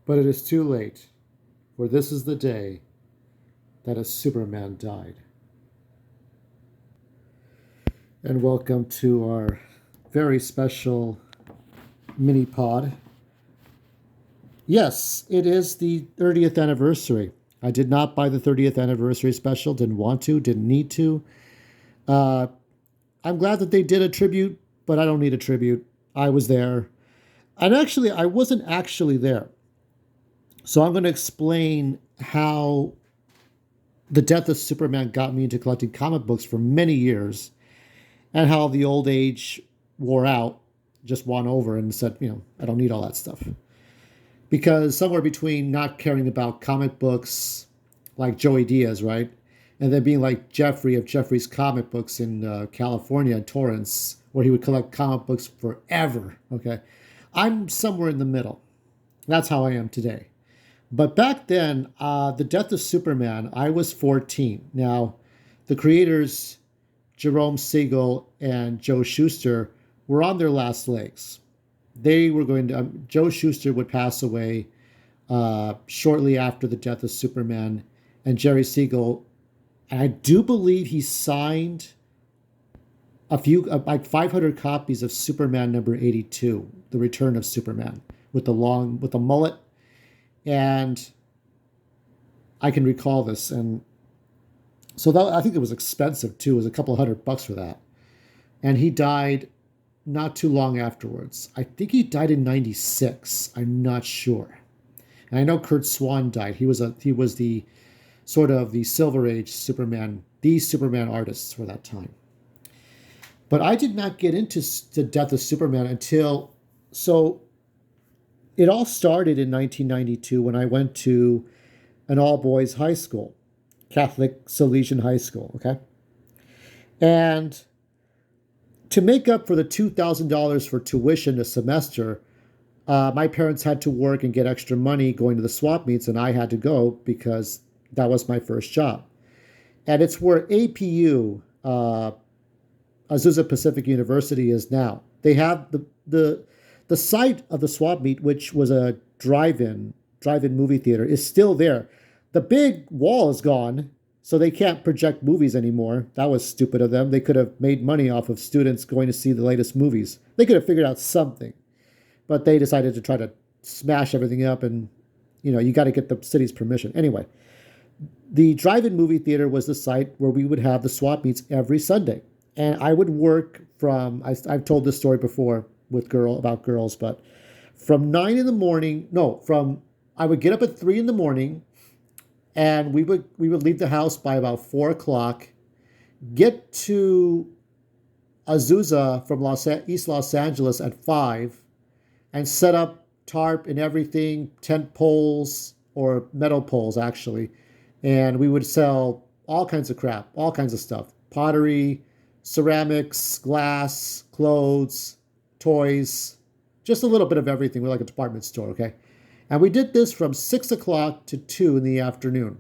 But it is too late, for this is the day that a Superman died. And welcome to our very special mini pod. Yes, it is the 30th anniversary. I did not buy the 30th anniversary special, didn't want to, didn't need to. Uh, I'm glad that they did a tribute, but I don't need a tribute. I was there. And actually, I wasn't actually there. So I'm going to explain how the death of Superman got me into collecting comic books for many years, and how the old age wore out, just won over and said, I don't need all that stuff. Because somewhere between not caring about comic books like Joey Diaz, right? And then being like Jeffrey of Jeffrey's Comic Books in California, Torrance, where he would collect comic books forever, okay? I'm somewhere in the middle. That's how I am today. But back then, the death of Superman, I was 14. Now, the creators, Jerome Siegel and Joe Shuster, were on their last legs. They were going to, Joe Shuster would pass away shortly after the death of Superman, and Jerry Siegel, and I do believe he signed like 500 copies of Superman number 82, The Return of Superman, with the mullet. And I can recall this. And so I think it was expensive too. It was a couple $100 for that. And he died not too long afterwards. I think he died in 96. I'm not sure. And I know Curt Swan died. He was the sort of the Silver Age Superman, the Superman artists for that time. But I did not get into the death of Superman until, so it all started in 1992 when I went to an all-boys high school, Catholic Salesian High School, okay? And to make up for the $2,000 for tuition a semester, my parents had to work and get extra money going to the swap meets, and I had to go because that was my first job. And it's where APU, Azusa Pacific University, is now. They have the site of the swap meet, which was a drive-in movie theater, is still there. The big wall is gone, so they can't project movies anymore. That was stupid of them. They could have made money off of students going to see the latest movies. They could have figured out something. But they decided to try to smash everything up, and you got to get the city's permission. Anyway, the drive-in movie theater was the site where we would have the swap meets every Sunday. And I would work from, I've told this story before about girls, but from 9 in the morning, no, I would get up at 3 in the morning, and we would leave the house by about 4 o'clock, get to Azusa from East Los Angeles at 5, and set up tarp and everything, tent poles, or metal poles actually, and we would sell all kinds of crap, all kinds of stuff, pottery, ceramics, glass, clothes, toys, just a little bit of everything. We're like a department store, okay? And we did this from 6 o'clock to 2 in the afternoon.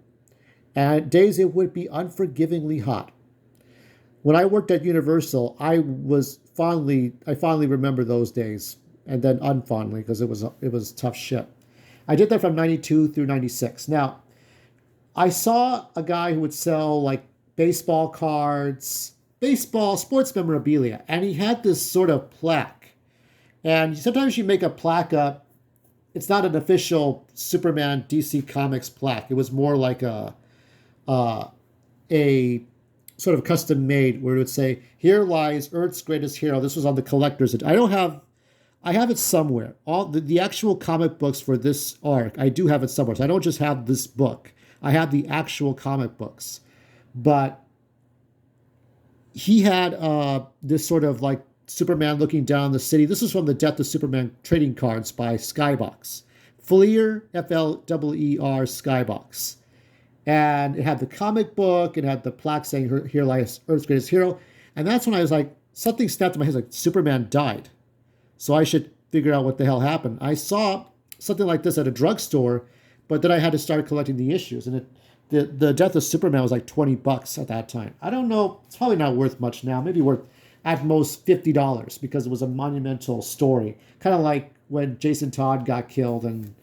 And days it would be unforgivingly hot. When I worked at Universal, I fondly remember those days, and then unfondly because it was tough shit. I did that from 92 through 96. Now, I saw a guy who would sell like baseball cards, baseball, sports memorabilia, and he had this sort of plaque. And sometimes you make a plaque up. It's not an official Superman DC Comics plaque. It was more like a sort of custom made where it would say, "Here lies Earth's greatest hero." This was on the collector's. I have it somewhere. All the actual comic books for this arc, I do have it somewhere. So I don't just have this book. I have the actual comic books. But he had this sort of like Superman looking down the city. This is from the Death of Superman trading cards by Skybox. Fleer, Fleer Skybox. And it had the comic book, it had the plaque saying, "Here lies Earth's greatest hero." And that's when I was like, something snapped in my head, like Superman died. So I should figure out what the hell happened. I saw something like this at a drugstore, but then I had to start collecting the issues. And the Death of Superman was like $20 at that time. I don't know. It's probably not worth much now. Maybe worth at most $50 because it was a monumental story. Kind of like when Jason Todd got killed and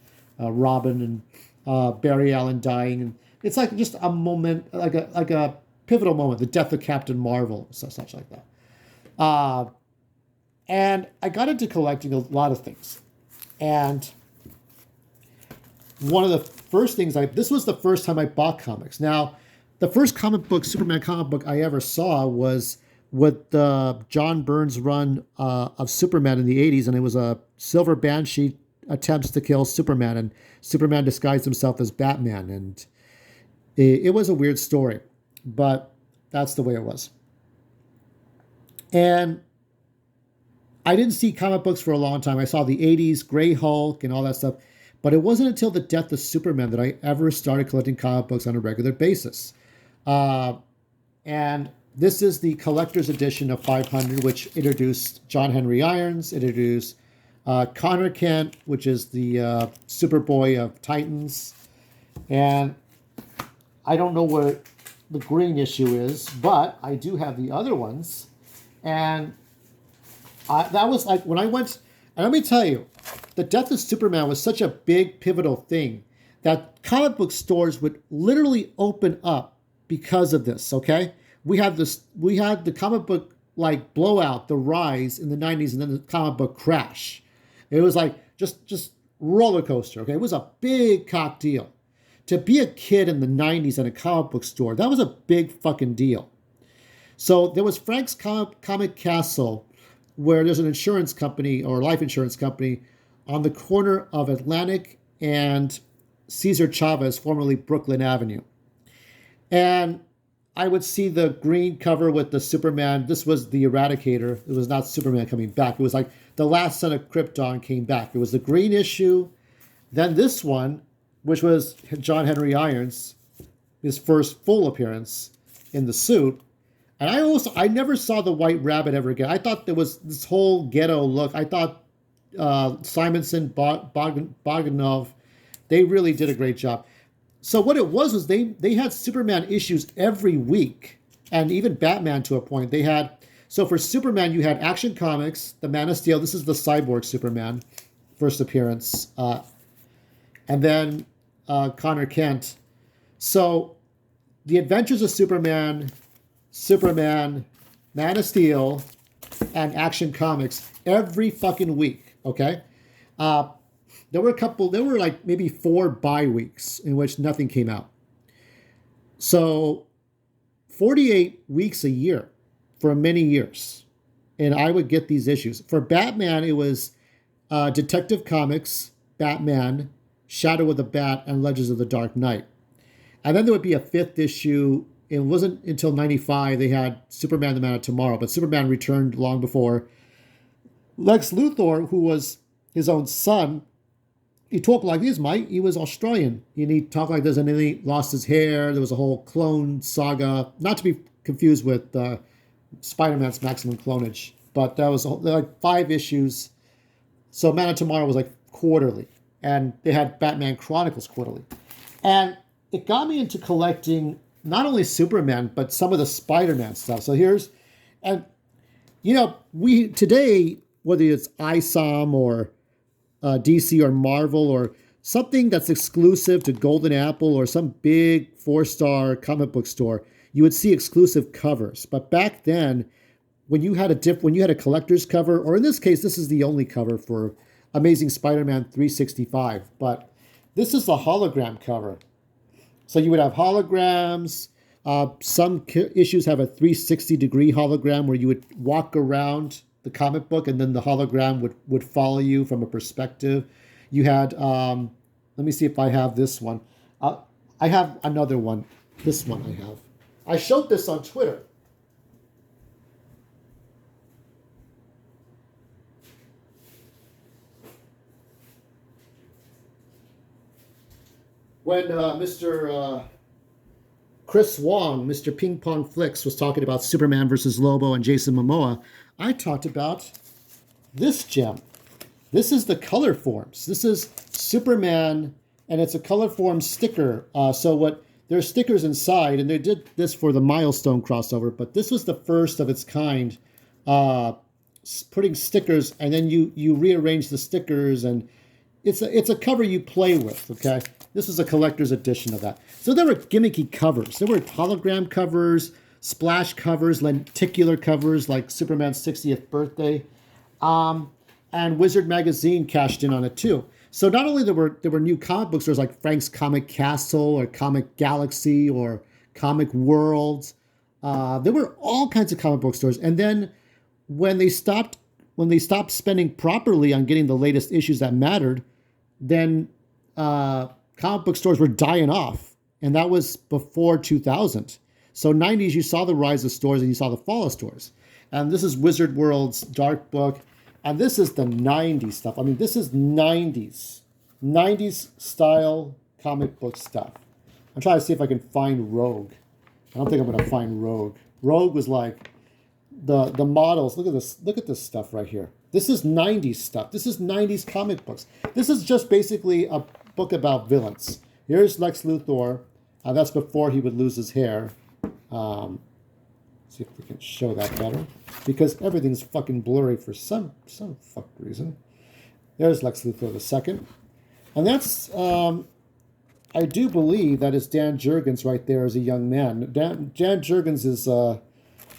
Robin and Barry Allen dying, and it's like just a moment, like a pivotal moment, the death of Captain Marvel, such like that. Uh, and I got into collecting a lot of things, and one of the first things this was the first time I bought comics. Now, the first comic book, Superman comic book I ever saw was with the John Burns run of Superman in the 80s, and it was a Silver Banshee attempts to kill Superman, and Superman disguised himself as Batman, and it was a weird story, but that's the way it was. And I didn't see comic books for a long time. I saw the 80s, Grey Hulk, and all that stuff. But it wasn't until the death of Superman that I ever started collecting comic books on a regular basis. And this is the collector's edition of 500, which introduced John Henry Irons, introduced Connor Kent, which is the Superboy of Titans. And I don't know what the green issue is, but I do have the other ones. And that was like when I went, and let me tell you, the death of Superman was such a big pivotal thing that comic book stores would literally open up because of this. Okay, we had the comic book like blowout, the rise in the 90s, and then the comic book crash. It was like just roller coaster. Okay, it was a big cock deal. To be a kid in the 90s in a comic book store, that was a big fucking deal. So there was Frank's Comic Castle, where there's an insurance company or life insurance company on the corner of Atlantic and Cesar Chavez, formerly Brooklyn Avenue. And I would see the green cover with the Superman. This was the Eradicator. It was not Superman coming back. It was like the last son of Krypton came back. It was the green issue. Then this one, which was John Henry Irons, his first full appearance in the suit. And I never saw the White Rabbit ever again. I thought there was this whole ghetto look. I thought Simonson, Bogdanov, they really did a great job. So what it was they had Superman issues every week, and even Batman to a point. They had, so for Superman, you had Action Comics, the Man of Steel. This is the Cyborg Superman, first appearance. And then Connor Kent. So the Adventures of Superman, Man of Steel, and Action Comics every fucking week, okay? There were like maybe 4 bye weeks in which nothing came out. So 48 weeks a year for many years. And I would get these issues. For Batman, it was Detective Comics, Batman, Shadow of the Bat, and Legends of the Dark Knight. And then there would be a 5th issue. It wasn't until 95 they had Superman, the Man of Tomorrow, but Superman returned long before. Lex Luthor, who was his own son, he talked like this, Mike. He was Australian. And he talked like this, and then he lost his hair. There was a whole clone saga, not to be confused with Spider-Man's Maximum Clonage, but that was like 5 issues. So Man of Tomorrow was like quarterly, and they had Batman Chronicles quarterly. And it got me into collecting not only Superman, but some of the Spider-Man stuff. So and we today, whether it's ISOM or DC or Marvel or something that's exclusive to Golden Apple or some big 4-star comic book store, you would see exclusive covers. But back then, when you had a collector's cover, or in this case, this is the only cover for Amazing Spider-Man 365, but this is the hologram cover. So you would have holograms. Some issues have a 360-degree hologram where you would walk around the comic book and then the hologram would follow you from a perspective. You had, let me see if I have this one. I have another one. This one I have. I showed this on Twitter. When Mr. Chris Wong, Mr. Ping Pong Flicks, was talking about Superman versus Lobo and Jason Momoa, I talked about this gem. This is the color forms. This is Superman, and it's a color form sticker. There's stickers inside, and they did this for the Milestone crossover, but this was the first of its kind, putting stickers, and then you rearrange the stickers, and it's a cover you play with. Okay, this is a collector's edition of that. So there were gimmicky covers. There were hologram covers, splash covers, lenticular covers like Superman's 60th birthday, and Wizard magazine cashed in on it too. So not only there were new comic book stores like Frank's Comic Castle or Comic Galaxy or Comic World. There were all kinds of comic book stores, and then when they stopped spending properly on getting the latest issues that mattered, then comic book stores were dying off, and that was before 2000. So 90s, you saw the rise of stores and you saw the fall of stores. And this is Wizard World's Dark Book, and this is the 90s stuff. I mean, this is 90s style comic book stuff. I'm trying to see if I can find Rogue. I don't think I'm going to find Rogue. Rogue was like the models. Look at this. Look at this stuff right here. This is 90s stuff. This is 90s comic books. This is just basically a book about villains. Here's Lex Luthor. That's before he would lose his hair. See if we can show that better, because everything's fucking blurry for some fuck reason. There's Lex Luthor the second, and that's I do believe that is Dan Jurgens right there as a young man. Dan Jurgens is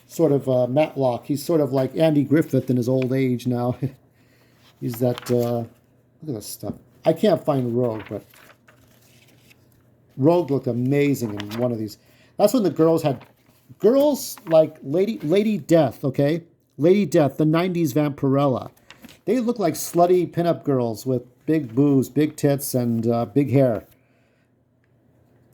sort of Matlock. He's sort of like Andy Griffith in his old age now. He's that. Look at this stuff. I can't find Rogue, but Rogue looked amazing in one of these. That's when the girls like Lady Death. Okay, Lady Death, the '90s Vampirella. They look like slutty pinup girls with big boobs, big tits, and big hair.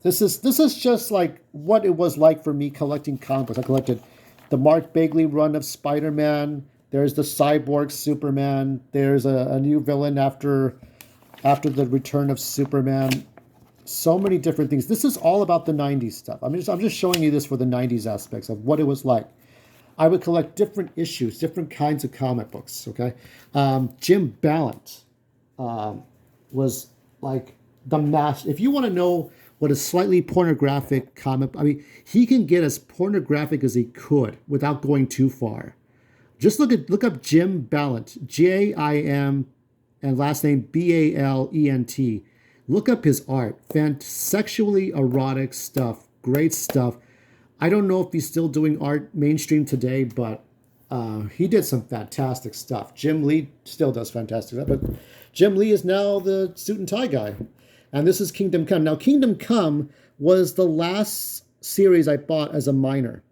This is just like what it was like for me collecting comic books. I collected the Mark Bagley run of Spider-Man. There's the Cyborg Superman. There's a new villain after the return of Superman. So many different things. This is all about the 90s stuff. I'm just showing you this for the 90s aspects of what it was like. I would collect different issues, different kinds of comic books, okay? Jim Ballant was like the master. If you want to know what a slightly pornographic comic, I mean, he can get as pornographic as he could without going too far. Just look up Jim Ballant, Jim, and last name Balent. Look up his art. Sexually erotic stuff. Great stuff. I don't know if he's still doing art mainstream today, but he did some fantastic stuff. Jim Lee still does fantastic stuff, but Jim Lee is now the suit and tie guy. And this is Kingdom Come. Now, Kingdom Come was the last series I bought as a minor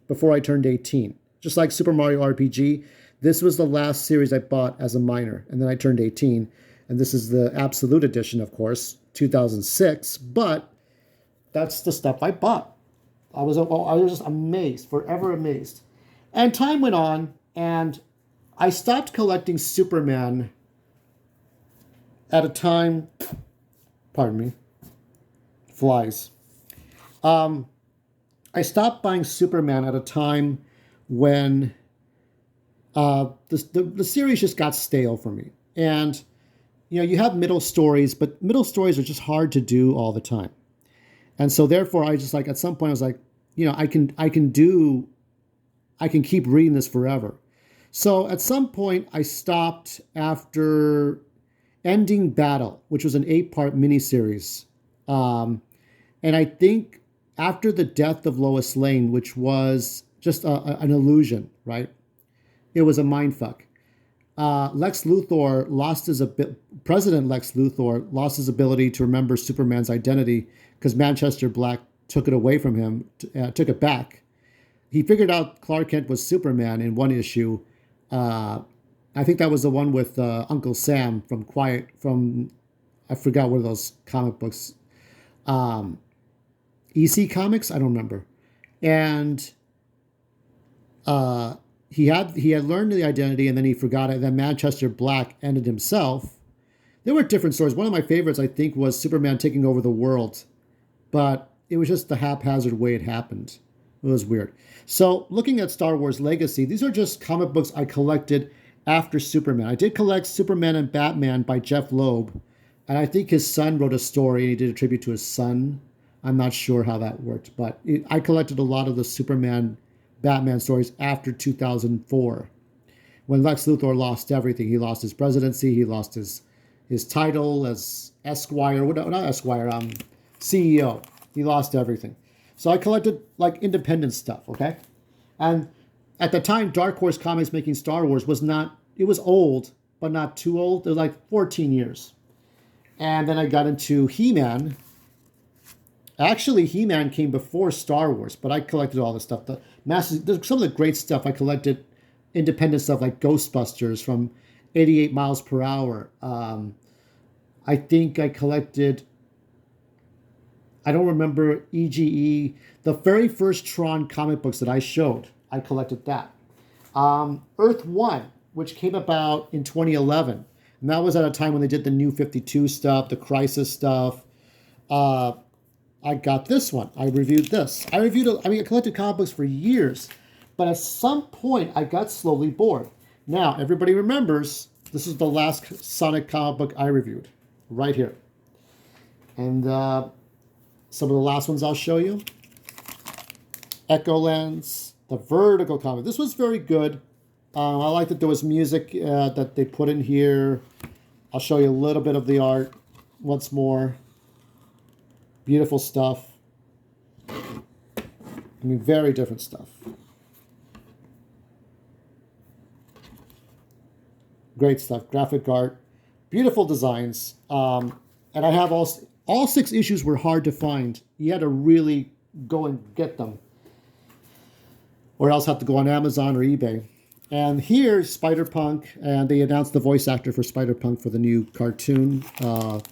before I turned 18. Just like Super Mario RPG, this was the last series I bought as a minor, and then I turned 18. And this is the Absolute Edition, of course, 2006. But that's the stuff I bought. I was just amazed, forever amazed. And time went on, and I stopped collecting Superman at a time. Pardon me. Flies. I stopped buying Superman at a time when the series just got stale for me. And you have middle stories, but middle stories are just hard to do all the time. And so therefore I just at some point I was like, I can keep reading this forever. So at some point I stopped after Ending Battle, which was an 8-part miniseries. And I think after the death of Lois Lane, which was just an illusion, right? It was a mindfuck. Lex Luthor President Lex Luthor lost his ability to remember Superman's identity because Manchester Black took it away from him, took it back. He figured out Clark Kent was Superman in one issue. I think that was the one with Uncle Sam from I forgot what of those comic books. EC Comics? I don't remember. And he had learned the identity and then he forgot it. Then Manchester Black ended himself. There were different stories. One of my favorites, I think, was Superman taking over the world. But it was just the haphazard way it happened. It was weird. So looking at Star Wars Legacy, these are just comic books I collected after Superman. I did collect Superman and Batman by Jeff Loeb. And I think his son wrote a story and he did a tribute to his son. I'm not sure how that worked. But I collected a lot of the Superman Batman stories after 2004. When Lex Luthor lost everything. He lost his presidency. He lost his his title as Esquire, not Esquire, CEO. He lost everything. So I collected like independent stuff, okay? And at the time, Dark Horse Comics making Star Wars was not, it was old, but not too old. It was like 14 years. And then I got into He-Man. Actually, He-Man came before Star Wars, but I collected all this stuff. Some of the great stuff I collected, independent stuff like Ghostbusters from 88 miles per hour. I think I collected, I don't remember EGE, the very first Tron comic books that I showed. I collected that. Earth One, which came about in 2011. And that was at a time when they did the New 52 stuff, the Crisis stuff. I got this one. I reviewed this. I collected comic books for years. But at some point, I got slowly bored. Now, everybody remembers, this is the last Sonic comic book I reviewed. Right here. And some of the last ones I'll show you. Echolands, the Vertigo comic. This was very good. I like that there was music that they put in here. I'll show you a little bit of the art once more. Beautiful stuff. I mean, very different stuff. Great stuff. Graphic art. Beautiful designs. And I have all 6 issues were hard to find. You had to really go and get them. Or else have to go on Amazon or eBay. And here's Spider-Punk, and they announced the voice actor for Spider-Punk for the new cartoon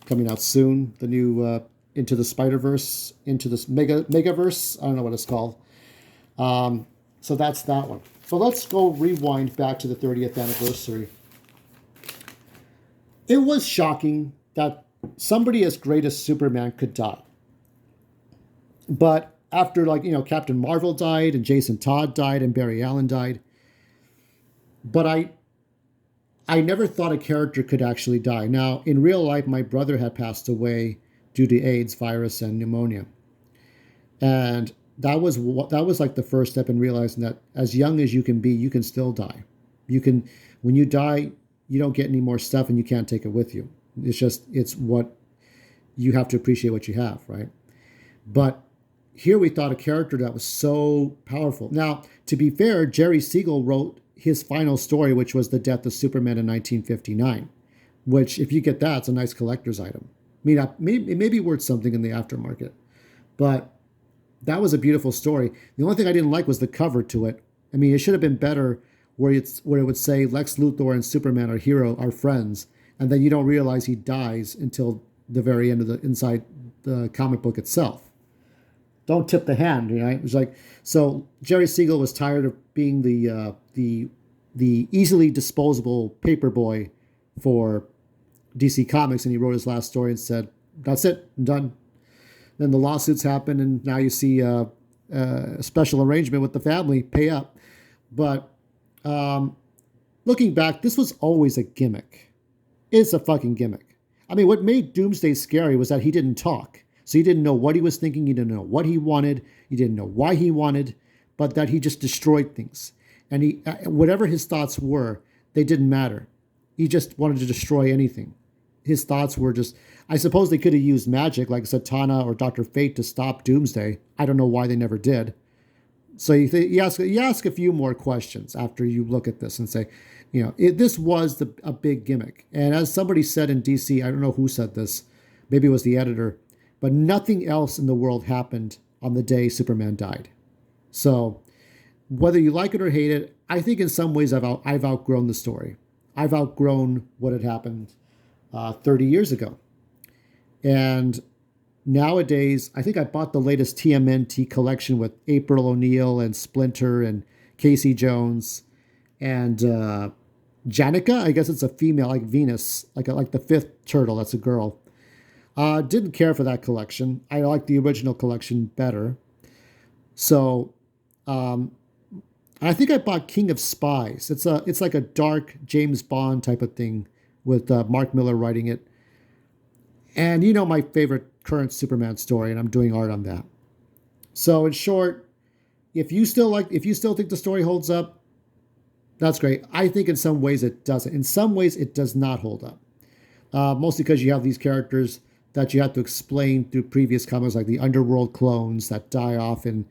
coming out soon. The new Into the Spider-Verse, Into this Megaverse. I don't know what it's called. So that's that one. So let's go rewind back to the 30th anniversary. It was shocking that somebody as great as Superman could die. But after, Captain Marvel died, and Jason Todd died, and Barry Allen died. But I never thought a character could actually die. Now, in real life, my brother had passed away due to AIDS, virus, and pneumonia. And that was like the first step in realizing that as young as you can be, you can still die. When you die, you don't get any more stuff and you can't take it with you. It's what you have to appreciate what you have, right? But here we thought a character that was so powerful. Now, to be fair, Jerry Siegel wrote his final story, which was the death of Superman in 1959, which, if you get that, it's a nice collector's item. I mean, it may be worth something in the aftermarket, but that was a beautiful story. The only thing I didn't like was the cover to it. I mean, it should have been better where it would say Lex Luthor and Superman are friends, and then you don't realize he dies until the very end of inside the comic book itself. Don't tip the hand, right? It was like, so Jerry Siegel was tired of being the easily disposable paper boy for DC Comics, and he wrote his last story and said, "That's it, I'm done." Then the lawsuits happened, and now you see a special arrangement with the family, pay up. But looking back, this was always a gimmick. It's a fucking gimmick. I mean, what made Doomsday scary was that he didn't talk. So you didn't know what he was thinking. You didn't know what he wanted. You didn't know why he wanted, but that he just destroyed things. And whatever his thoughts were, they didn't matter. He just wanted to destroy anything. His thoughts were just, I suppose they could have used magic like Zatanna or Dr. Fate to stop Doomsday. I don't know why they never did. So you ask a few more questions after you look at this and say, this was a big gimmick. And as somebody said in DC, I don't know who said this, maybe it was the editor, but nothing else in the world happened on the day Superman died. So whether you like it or hate it, I think in some ways I've outgrown the story. I've outgrown what had happened 30 years ago. And nowadays, I think I bought the latest TMNT collection with April O'Neil and Splinter and Casey Jones and Janica. I guess it's a female, like Venus, like the fifth turtle. That's a girl. Didn't care for that collection. I like the original collection better. So, I think I bought King of Spies. It's like a dark James Bond type of thing with Mark Miller writing it. And my favorite current Superman story, and I'm doing art on that. So in short, if you still think the story holds up, that's great. I think in some ways it doesn't. In some ways it does not hold up. mostly because you have these characters that you have to explain through previous comics, like the Underworld clones that die off in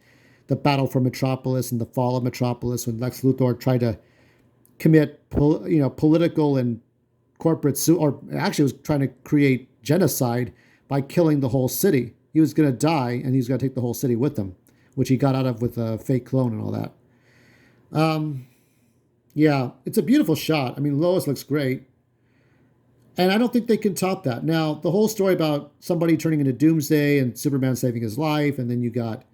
the Battle for Metropolis and the Fall of Metropolis, when Lex Luthor tried to commit, political and corporate or actually was trying to create genocide by killing the whole city. He was going to die, and he was going to take the whole city with him, which he got out of with a fake clone and all that. Yeah, it's a beautiful shot. I mean, Lois looks great. And I don't think they can top that. Now, the whole story about somebody turning into Doomsday and Superman saving his life, and then you got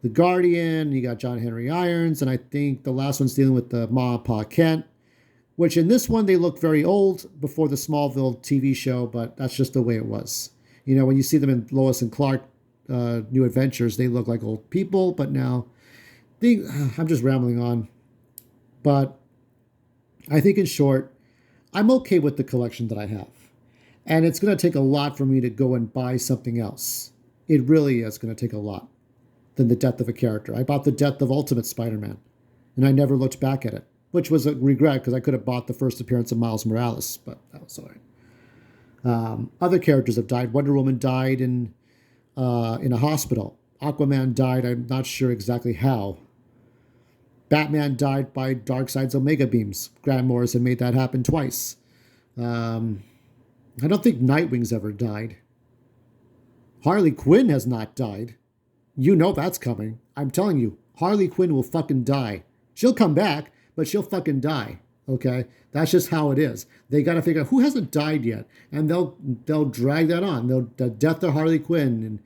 the Guardian, you got John Henry Irons, and I think the last one's dealing with the Ma and Pa Kent, which in this one they look very old before the Smallville TV show, but that's just the way it was. When you see them in Lois and Clark New Adventures, they look like old people, but now I'm just rambling on. But I think in short, I'm okay with the collection that I have. And it's going to take a lot for me to go and buy something else. It really is going to take a lot than the death of a character. I bought the death of Ultimate Spider-Man, and I never looked back at it, which was a regret because I could have bought the first appearance of Miles Morales, but that was all right. Other characters have died. Wonder Woman died in a hospital. Aquaman died, I'm not sure exactly how. Batman died by Darkseid's Omega beams. Grant Morrison made that happen twice. I don't think Nightwing's ever died. Harley Quinn has not died. You know that's coming. I'm telling you, Harley Quinn will fucking die. She'll come back, but she'll fucking die. Okay? That's just how it is. They got to figure out who hasn't died yet, and they'll drag that on. The death of Harley Quinn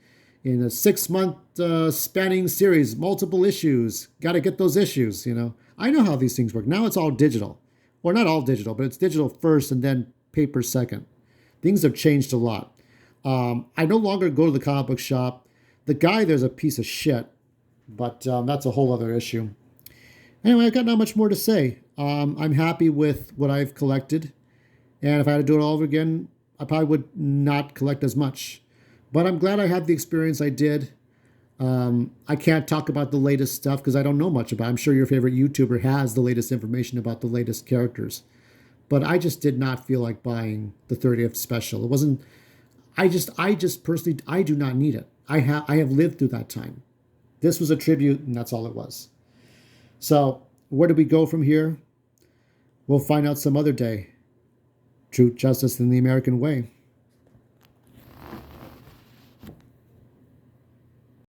in a 6-month spanning series, multiple issues. Got to get those issues, I know how these things work. Now it's all digital. Or not all digital, but it's digital first and then paper second. Things have changed a lot. I no longer go to the comic book shop. The guy there's a piece of shit, but that's a whole other issue. Anyway, I've got not much more to say. I'm happy with what I've collected. And if I had to do it all over again, I probably would not collect as much. But I'm glad I had the experience I did. I can't talk about the latest stuff because I don't know much about it. I'm sure your favorite YouTuber has the latest information about the latest characters. But I just did not feel like buying the 30th special. It wasn't, I just personally, I do not need it. I have lived through that time. This was a tribute, and that's all it was. So where do we go from here? We'll find out some other day. Truth, justice, and the American way.